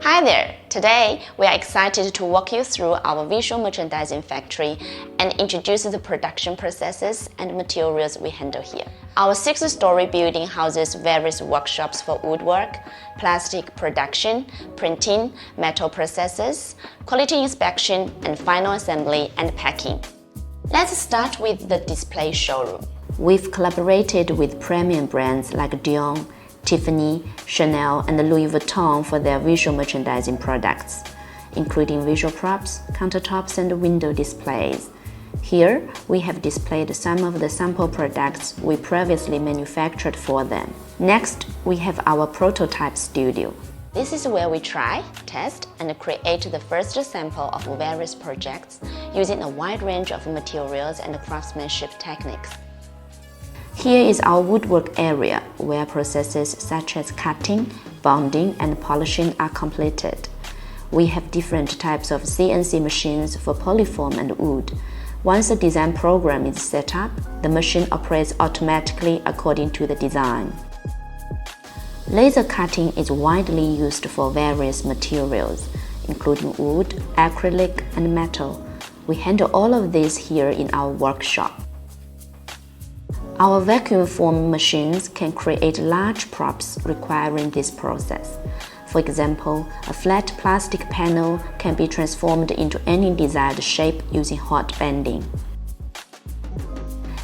Hi there! Today, we are excited to walk you through our visual merchandising factory and introduce the production processes and materials we handle here. Our 6-story building houses various workshops for woodwork, plastic production, printing, metal processes, quality inspection, and final assembly and packing. Let's start with the display showroom. We've collaborated with premium brands like Dior, Tiffany, Chanel, and Louis Vuitton for their visual merchandising products, including visual props, countertops, and window displays. Here, we have displayed some of the sample products we previously manufactured for them. Next, we have our prototype studio. This is where we try, test, and create the first sample of various projects using a wide range of materials and craftsmanship techniques. Here is our woodwork area, where processes such as cutting, bonding, and polishing are completed. We have different types of CNC machines for polyform and wood. Once a design program is set up, the machine operates automatically according to the design. Laser cutting is widely used for various materials, including wood, acrylic, and metal. We handle all of these here in our workshop. Our vacuum form machines can create large props requiring this process. For example, a flat plastic panel can be transformed into any desired shape using hot bending.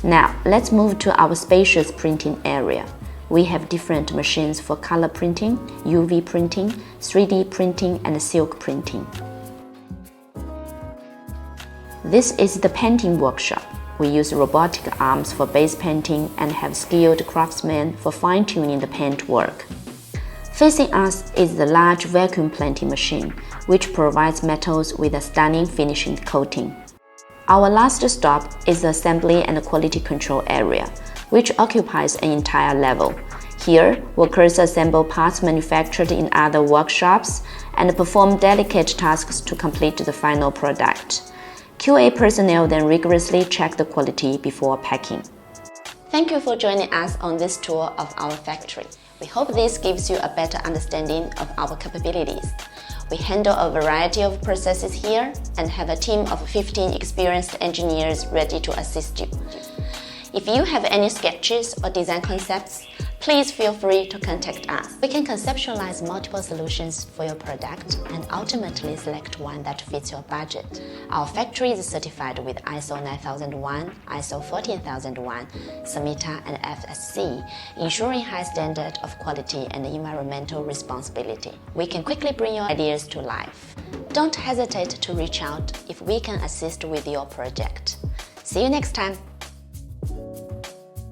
Now, let's move to our spacious printing area. We have different machines for color printing, UV printing, 3D printing, and silk printing. This is the painting workshop. We use robotic arms for base painting and have skilled craftsmen for fine-tuning the paint work. Facing us is the large vacuum planting machine, which provides metals with a stunning finishing coating. Our last stop is the assembly and quality control area, which occupies an entire level. Here, workers assemble parts manufactured in other workshops and perform delicate tasks to complete the final product. QA personnel then rigorously check the quality before packing. Thank you for joining us on this tour of our factory. We hope this gives you a better understanding of our capabilities. We handle a variety of processes here and have a team of 15 experienced engineers ready to assist you. If you have any sketches or design concepts, please feel free to contact us. We can conceptualize multiple solutions for your product and ultimately select one that fits your budget. Our factory is certified with ISO 9001, ISO 14001, SMITA, and FSC, ensuring high standard of quality and environmental responsibility. We can quickly bring your ideas to life. Don't hesitate to reach out if we can assist with your project. See you next time!